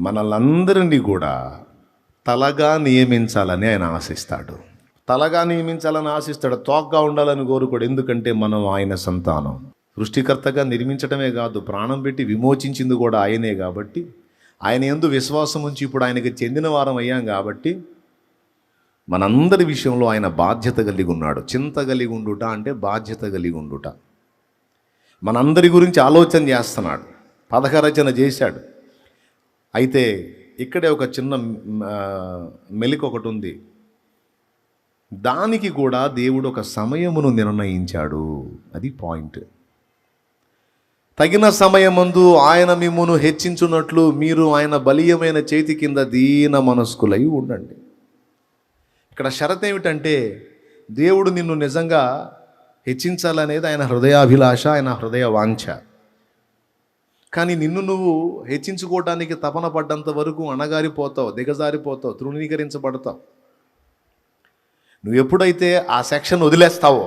మనలందరినీ కూడా తలగా నియమించాలని ఆయన ఆశిస్తాడు. తలగా నియమించాలని ఆశిస్తాడు, తోకగా ఉండాలని కోరుకోడు. ఎందుకంటే మనం ఆయన సంతానం. సృష్టికర్తగా నిర్మించడమే కాదు, ప్రాణం పెట్టి విమోచించింది కూడా ఆయనే. కాబట్టి ఆయన యందు విశ్వాసం ఉంచి ఇప్పుడు ఆయనకి చెందిన వారం అయ్యాం. కాబట్టి మనందరి విషయంలో ఆయన బాధ్యత కలిగి ఉన్నాడు. చింత కలిగి ఉండుట అంటే బాధ్యత కలిగి ఉండుట. మనందరి గురించి ఆలోచన చేస్తున్నాడు, పథకరచన చేశాడు. అయితే ఇక్కడే ఒక చిన్న మెలిక ఒకటి ఉంది. దానికి కూడా దేవుడు ఒక సమయమును నిర్ణయించాడు. అది పాయింట్. తగిన సమయమందు ఆయన మిమ్మును హెచ్చించున్నట్లు మీరు ఆయన బలీయమైన చేతి కింద దీన మనస్కులై ఉండండి. ఇక్కడ షరత్ ఏమిటంటే, దేవుడు నిన్ను నిజంగా హెచ్చించాలనేది ఆయన హృదయాభిలాష, ఆయన హృదయ వాంఛ. కానీ నిన్ను నువ్వు హెచ్చించుకోవటానికి తపన పడ్డంత వరకు అణగారిపోతావు, దిగజారిపోతావు, తృణీకరించబడతావు. నువ్వు ఎప్పుడైతే ఆ సెక్షన్ వదిలేస్తావో,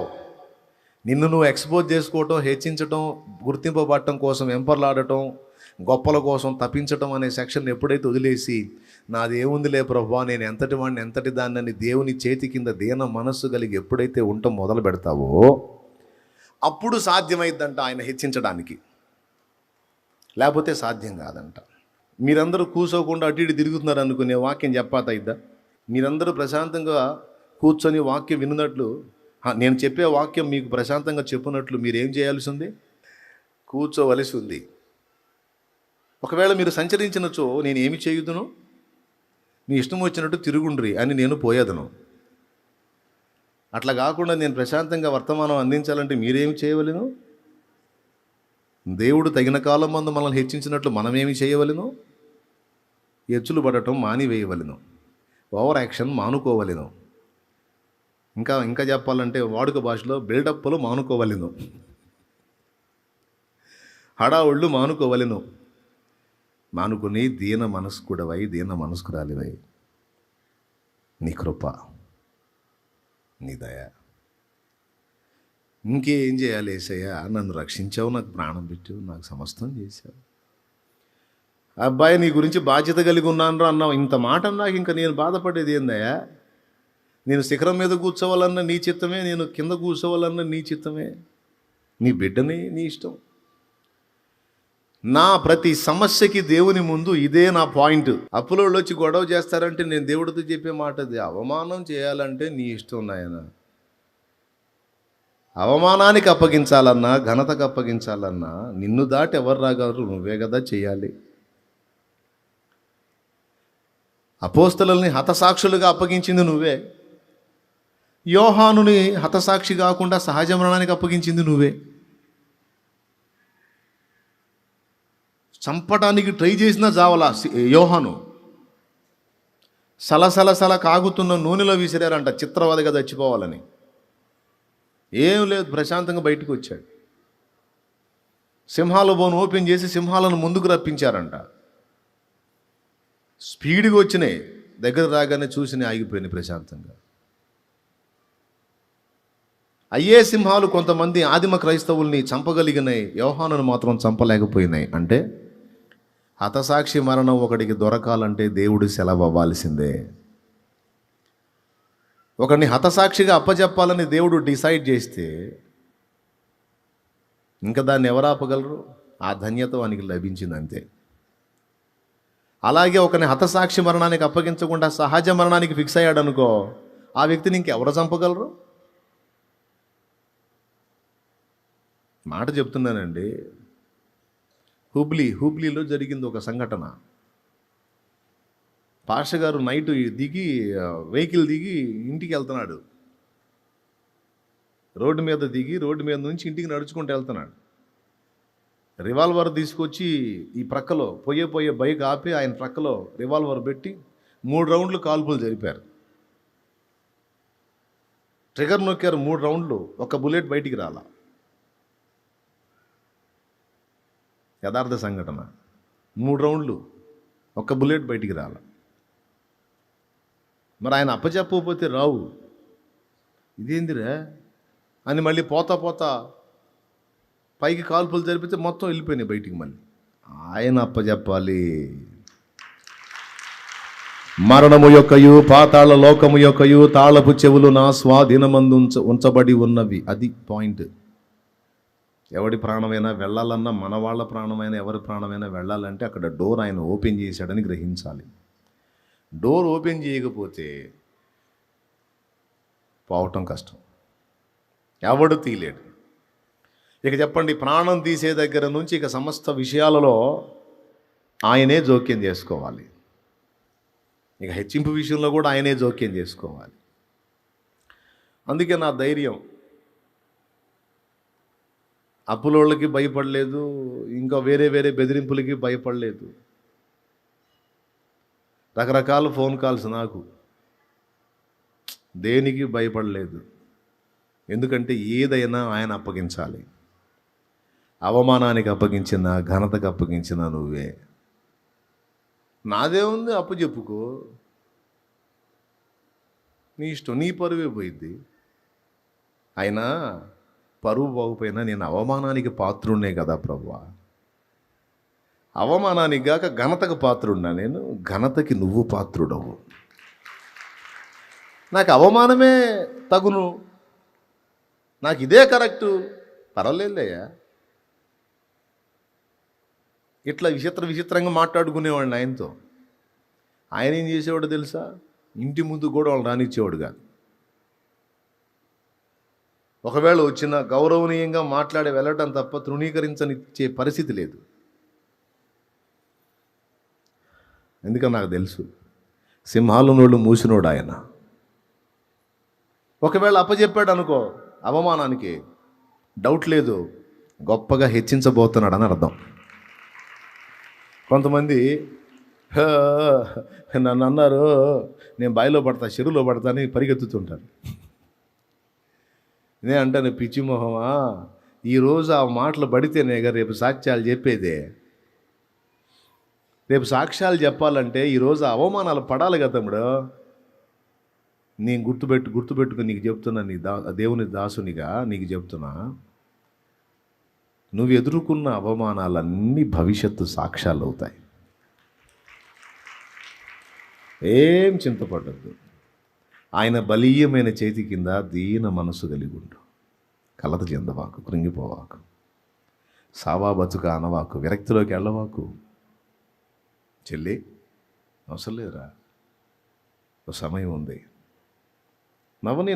నిన్ను నువ్వు ఎక్స్పోజ్ చేసుకోవటం, హెచ్చించటం, గుర్తింపబడటం కోసం వెంపర్లాడటం, గొప్పల కోసం తప్పించటం అనే సెక్షన్ ఎప్పుడైతే వదిలేసి, నాదేముందిలే ప్రభువా, నేను ఎంతటి వాడిని ఎంతటి దాన్ని దేవుని చేతి కింద దీన మనస్సు కలిగి ఎప్పుడైతే ఉండటం మొదలు పెడతావో, అప్పుడు సాధ్యమైద్దంట ఆయన హెచ్చించడానికి. లేకపోతే సాధ్యం కాదంట. మీరందరూ కూర్చోకుండా అటు ఇటు తిరుగుతున్నారు అనుకునే వాక్యం చెప్పాతయిద్దా? మీరందరూ ప్రశాంతంగా కూర్చొని వాక్యం విన్నట్లు, నేను చెప్పే వాక్యం మీకు ప్రశాంతంగా చెప్పినట్లు మీరేం చేయాల్సి ఉంది? కూర్చోవలసి ఉంది. ఒకవేళ మీరు సంచరించినచో నేను ఏమి చేయుదును? మీ ఇష్టం వచ్చినట్టు తిరుగుండ్రి అని నేను పోయేదను. అట్లా కాకుండా నేను ప్రశాంతంగా వర్తమానం అందించాలంటే మీరేమి చేయవలెను? దేవుడు తగిన కాలం మందు మనల్ని హెచ్చించినట్లు మనమేమి చేయవలెను? ఎచ్చులు పడటం మానివేయవలెను, ఓవర్ యాక్షన్ మానుకోవలెను. ఇంకా చెప్పాలంటే వాడుక భాషలో బిల్డప్లు మానుకోవలెను, హడావుళ్ళు మానుకోవలెను. మానుకుని దీన మనస్కుడవై, దీన మనస్కురాలివై, నీ కృప, నీ దయ, ఇంకేం చేయాలి యేసయ్యా? నన్ను రక్షించావు, నాకు ప్రాణం పెట్టావు, నాకు సమస్తం చేశావు. అబ్బాయి నీ గురించి బాధ్యత కలిగి ఉన్నాను అన్నావు. ఇంత మాట అన్నాక ఇంకా నేను బాధపడేది ఏందయ్యా? నేను శిఖరం మీద కూర్చోవాలన్నా నీ చిత్తమే, నేను కింద కూర్చోవాలన్నా నీ చిత్తమే. నీ బిడ్డని నీ ఇష్టం. నా ప్రతి సమస్యకి దేవుని ముందు ఇదే నా పాయింట్. అప్పులోళ్ళు వచ్చి గొడవ చేస్తారంటే నేను దేవుడితో చెప్పే మాట అది, అవమానం చేయాలంటే నీ ఇష్టం నాయన. అవమానానికి అప్పగించాలన్నా, ఘనతకు అప్పగించాలన్నా నిన్ను దాటి ఎవరు రాగలరు? నువ్వే కదా చేయాలి. అపోస్తలుల్ని హతసాక్షులుగా అప్పగించింది నువ్వే. యోహానుని హతసాక్షి కాకుండా సహజ మరణానికి అప్పగించింది నువ్వే. చంపటానికి ట్రై చేసిన జావలా యోహాను. సలసలసల కాగుతున్న నూనెలో విసిరారంట చిత్రవదగా చచ్చిపోవాలని. ఏం లేదు, ప్రశాంతంగా బయటకు వచ్చాడు. సింహాల బోను ఓపెన్ చేసి సింహాలను ముందుకు రప్పించారంట. స్పీడ్గా వచ్చినాయి, దగ్గర రాగానే చూసి ఆగిపోయినాయి ప్రశాంతంగా. అయ్యే సింహాలు కొంతమంది ఆదిమ క్రైస్తవుల్ని చంపగలిగినాయి, యోహానును మాత్రం చంపలేకపోయినాయి. అంటే హతసాక్షి మరణం ఒకడికి దొరకాలంటే దేవుడు సెలవు అవ్వాల్సిందే. ఒకడిని హతసాక్షిగా అప్పచెప్పాలని దేవుడు డిసైడ్ చేస్తే ఇంకా దాన్ని ఎవరు ఆపగలరు? ఆ ధన్యత వానికి లభించింది అంతే. అలాగే ఒకరిని హతసాక్షి మరణానికి అప్పగించకుండా సహజ మరణానికి ఫిక్స్ అయ్యాడు అనుకో, ఆ వ్యక్తిని ఇంకెవరు చంపగలరు? మాట చెప్తున్నానండి. హుబ్లీలో జరిగింది ఒక సంఘటన. పాష గారు నైట్ వెహికల్ దిగి ఇంటికి వెళ్తున్నాడు. రోడ్డు మీద నుంచి ఇంటికి నడుచుకుంటూ వెళ్తున్నాడు. రివాల్వర్ తీసుకొచ్చి ఈ ప్రక్కలో పోయే బైక్ ఆపి ఆయన ప్రక్కలో రివాల్వర్ పెట్టి 3 రౌండ్లు కాల్పులు జరిపారు. ట్రిగర్ నొక్కారు 3 రౌండ్లు, ఒక బుల్లెట్ బయటికి రాలా. యథార్థ సంఘటన. 3 రౌండ్లు, ఒక్క బుల్లెట్ బయటికి రాల. మరి ఆయన అప్పచెప్పకపోతే రావు. ఇదేందిరా అని మళ్ళీ పోతా పైకి కాల్పులు జరిపితే మొత్తం వెళ్ళిపోయినాయి బయటికి. మళ్ళీ ఆయన అప్పచెప్పాలి. మరణము యొక్కయు పాతాళ లోకము యొక్కయు తాళపు చెవులు నా స్వాధీనమందు ఉంచబడి ఉన్నవి. అది పాయింట్. ఎవడి ప్రాణమైనా వెళ్ళాలన్నా, మన వాళ్ళ ప్రాణమైనా ఎవరి ప్రాణమైనా వెళ్ళాలంటే అక్కడ డోర్ ఆయన ఓపెన్ చేశాడని గ్రహించాలి. డోర్ ఓపెన్ చేయకపోతే పోవటం కష్టం, ఎవడు తీయలేడు. ఇక చెప్పండి, ప్రాణం తీసే దగ్గర నుంచి ఇక సమస్త విషయాలలో ఆయనే జోక్యం చేసుకోవాలి. ఇక హెచ్చింపు విషయంలో కూడా ఆయనే జోక్యం చేసుకోవాలి. అందుకే నా ధైర్యం. అప్పులోళ్ళకి భయపడలేదు, ఇంకా వేరే వేరే బెదిరింపులకి భయపడలేదు. రకరకాల ఫోన్ కాల్స్ నాకు, దేనికి భయపడలేదు. ఎందుకంటే ఏదైనా ఆయన అప్పగించాలి. అవమానానికి అప్పగించిన, ఘనతకు అప్పగించిన నువ్వే. నాదేముంది, అప్పు చెప్పుకో, నీ ఇష్టం, నీ పరువే పోయిద్ది. అయినా పరువు పోకపోయినా నేను అవమానానికి పాత్రుడినే కదా ప్రభువా. అవమానానికి గాక ఘనతకు పాత్రుడినా నేను, ఘనతకి నువ్వు పాత్రుడవు. నాకు అవమానమే తగును, నాకు ఇదే కరెక్టు, పర్వాలేదయ్యా. ఇట్లా విచిత్రంగా మాట్లాడుకునేవాడిని ఆయనతో. ఆయన ఏం చేసేవాడు తెలుసా? ఇంటి ముందు కూడా వాళ్ళు రానిచ్చేవాడు కాదు. ఒకవేళ వచ్చిన గౌరవనీయంగా మాట్లాడి వెళ్ళటం తప్ప తృణీకరించనిచ్చే పరిస్థితి లేదు. ఎందుకని నాకు తెలుసు, సింహాలు నోళ్ళు మూసినోడు ఆయన. ఒకవేళ అప్పచెప్పాడు అనుకో అవమానానికి, డౌట్ లేదు, గొప్పగా హెచ్చించబోతున్నాడు అని అర్థం. కొంతమంది నన్ను అన్నారు, నేను బావిలో పడతా, చెరువులో పడతా అని పరిగెత్తుతుంటారు. నే అంటాను, పిచ్చి మొహమా, ఈరోజు ఆ మాటలు పడితేనేగా రేపు సాక్ష్యాలు చెప్పేదే. రేపు సాక్ష్యాలు చెప్పాలంటే ఈరోజు అవమానాలు పడాలి కదా తమ్ముడు. నేను గుర్తుపెట్టుకుని నీకు చెప్తున్నా, దేవుని దాసునిగా నీకు చెప్తున్నా, నువ్వు ఎదుర్కొన్న అవమానాలన్నీ భవిష్యత్తు సాక్ష్యాలు అవుతాయి. ఏం చింతపడద్దు. ఆయన బలీయమైన చేతి కింద దీన మనసు కలిగి ఉండు. కలత చెందవాకు, కృంగిపోవాకు, సావా బతుక అనవాకు, విరక్తిలోకి వెళ్ళవాకు. చెల్లి అవసరం లేదురా, ఒక సమయం ఉంది.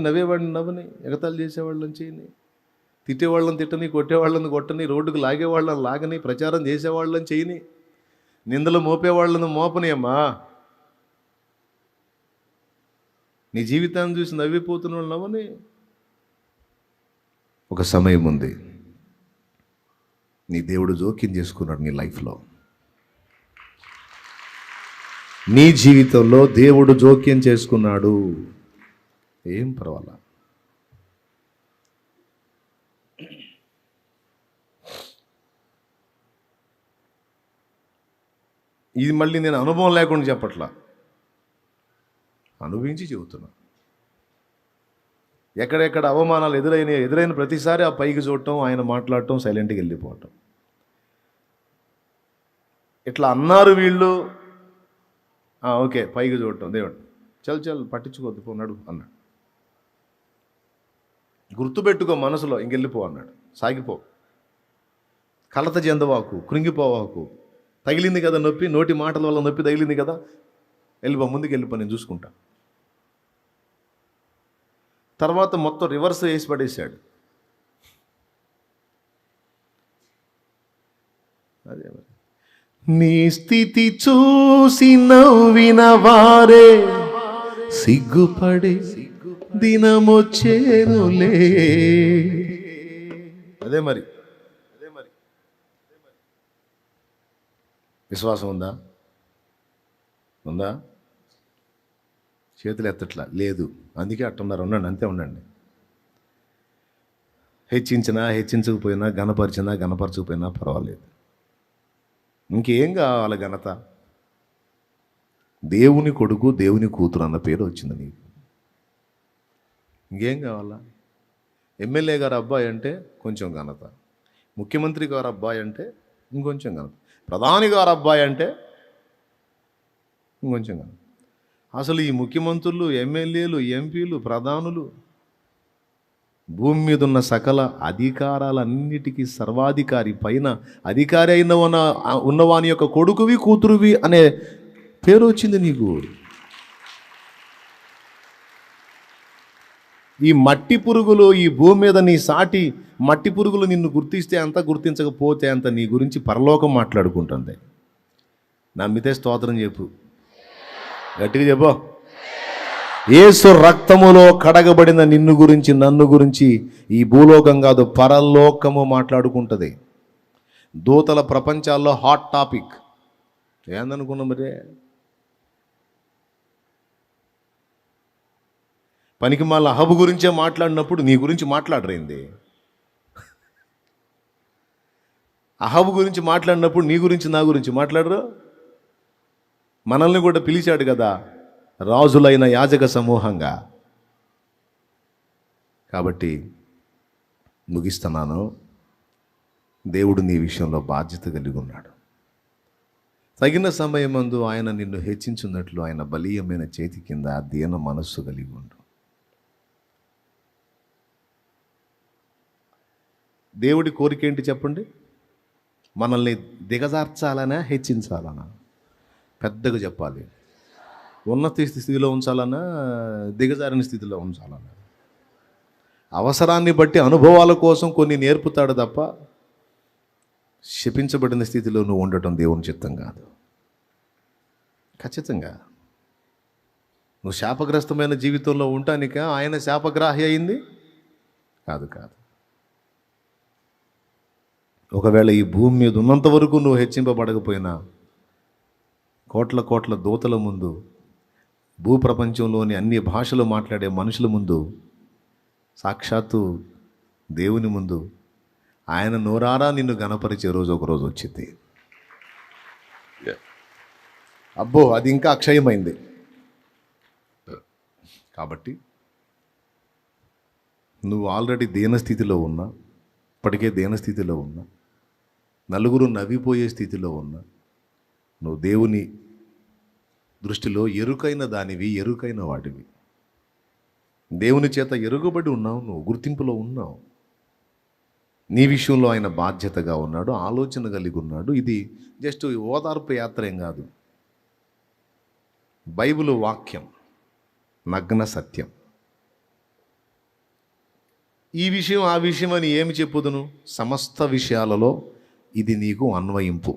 నవ్వేవాడిని నవ్వని, ఎగతాళి చేసేవాళ్ళని చేయని, తిట్టేవాళ్ళని తిట్టని, కొట్టేవాళ్ళని కొట్టని, రోడ్డుకు లాగేవాళ్ళని లాగని, ప్రచారం చేసేవాళ్ళని చేయని, నిందలు మోపేవాళ్ళని మోపని. అమ్మా, నీ జీవితాన్ని చూసి నవ్విపోతున్న వాళ్ళు నవ్వని. ఒక సమయం ఉంది, నీ దేవుడు జోక్యం చేసుకున్నాడు నీ లైఫ్లో. నీ జీవితంలో దేవుడు జోక్యం చేసుకున్నాడు. ఏం పర్వాలా. ఇది మళ్ళీ నేను అనుభవం లేకుండా చెప్పట్లా, అనుభవించి చెబుతున్నా. ఎక్కడెక్కడ అవమానాలు ఎదురైన ప్రతిసారి ఆ పైకి చూడటం, ఆయన మాట్లాడటం, సైలెంట్గా వెళ్ళిపోవటం. ఇట్లా అన్నారు వీళ్ళు, ఓకే పైకి చూడటం, దేవుడు చల్ పట్టించుకోవద్దు పోన్నాడు అన్నాడు. గుర్తుపెట్టుకో మనసులో, ఇంకెళ్ళిపో అన్నాడు. సాగిపో, కలత చెందవాకు, కృంగిపోవాకు. తగిలింది కదా నొప్పి, నోటి మాటల వల్ల నొప్పి తగిలింది కదా, వెళ్ళిపో, ముందుకు వెళ్ళిపో, నేను చూసుకుంటా. తర్వాత మొత్తం రివర్స్ వేసి పడేశాడు. అదే నీ స్థితి చూసి నవ్విన వారే సిగ్గుపడే దినమొచ్చేనులే. అదే మరి విశ్వాసం ఉందా? చేతులు ఎత్తట్లా, లేదు. అందుకే అట్టున్నారు. ఉండండి, అంతే ఉండండి. హెచ్చించకపోయినా, గణపరచకపోయినా పర్వాలేదు. ఇంకేం కావాలి ఘనత? దేవుని కొడుకు, దేవుని కూతురు అన్న పేరు వచ్చింది నీకు. ఇంకేం కావాలా? ఎమ్మెల్యే గారు అబ్బాయి అంటే కొంచెం ఘనత, ముఖ్యమంత్రి గారు అబ్బాయి అంటే ఇంకొంచెం ఘనత, ప్రధాని గారు అబ్బాయి అంటే ఇంకొంచెం ఘనత. అసలు ఈ ముఖ్యమంత్రులు, ఎమ్మెల్యేలు, ఎంపీలు, ప్రధానులు, భూమి మీద ఉన్న సకల అధికారాలన్నిటికీ సర్వాధికారి, పైన అధికారి అయిన ఉన్నవాని యొక్క కొడుకువి, కూతురువి అనే పేరు వచ్చింది నీకు. ఈ మట్టి పురుగులు, ఈ భూమి మీద నీ సాటి మట్టి పురుగులు నిన్ను గుర్తిస్తే అంత, గుర్తించకపోతే అంత, నీ గురించి పరలోకం మాట్లాడుకుంటుంది. నమ్మితే స్తోత్రం చెప్పు, గట్టిగా చెప్పు. యేసు రక్తములో కడగబడిన నిన్ను గురించి, నన్ను గురించి ఈ భూలోకం కాదు, పరలోకము మాట్లాడుకుంటుంది. దూతల ప్రపంచాల్లో హాట్ టాపిక్ ఏందనుకున్నాం మరే? పనికి మళ్ళీ అహబు గురించే మాట్లాడినప్పుడు నీ గురించి మాట్లాడరైంది. అహబు గురించి మాట్లాడినప్పుడు నీ గురించి, నా గురించి మాట్లాడరు. మనల్ని కూడా పిలిచాడు కదా రాజులైన యాజక సమూహంగా. కాబట్టి ముగిస్తున్నాను. దేవుడు నీ విషయంలో బాధ్యత కలిగి ఉన్నాడు. తగిన సమయమందు ఆయన నిన్ను హెచ్చించున్నట్లు ఆయన బలీయమైన చేతి కింద దీన మనస్సు కలిగి ఉండు. దేవుడి కోరిక ఏంటి చెప్పండి? మనల్ని దిగజార్చాలనా, హెచ్చించాలనా? పెద్దగా చెప్పాలి. ఉన్నత స్థితిలో ఉంచాలన్నా, దిగజారిన స్థితిలో ఉంచాలన్నా? అవసరాన్ని బట్టి అనుభవాల కోసం కొన్ని నేర్పుతాడు తప్ప శపించబడిన స్థితిలో నువ్వు ఉండటం దేవుని చిత్తం కాదు. ఖచ్చితంగా నువ్వు శాపగ్రస్తమైన జీవితంలో ఉండటానిక ఆయన శాపగ్రాహి అయింది? కాదు కాదు. ఒకవేళ ఈ భూమి మీద ఉన్నంత వరకు నువ్వు హెచ్చింపబడకపోయినా, కోట్ల కోట్ల దూతల ముందు, భూప్రపంచంలోని అన్ని భాషలు మాట్లాడే మనుషుల ముందు, సాక్షాత్తు దేవుని ముందు ఆయన నోరారా నిన్ను గణపరిచే రోజు ఒకరోజు వచ్చింది. అబ్బో, అది ఇంకా అక్షయమైంది. కాబట్టి నువ్వు ఆల్రెడీ దీనస్థితిలో ఉన్నా, ఇప్పటికే దీనస్థితిలో ఉన్నా, నలుగురు నవ్విపోయే స్థితిలో ఉన్నా, నువ్వు దేవుని దృష్టిలో ఎరుకైన దానివి, ఎరుకైన వాటివి. దేవుని చేత ఎరుగబడి ఉన్నావు, నువ్వు గుర్తింపులో ఉన్నావు. నీ విషయంలో ఆయన బాధ్యతగా ఉన్నాడు, ఆలోచన కలిగి ఉన్నాడు. ఇది జస్ట్ ఓదార్పు యాత్ర ఏం కాదు. బైబిల్ వాక్యం నగ్న సత్యం. ఈ విషయం ఆ విషయం అని ఏమి చెప్పుదును? సమస్త విషయాలలో ఇది నీకు అన్వయింపు.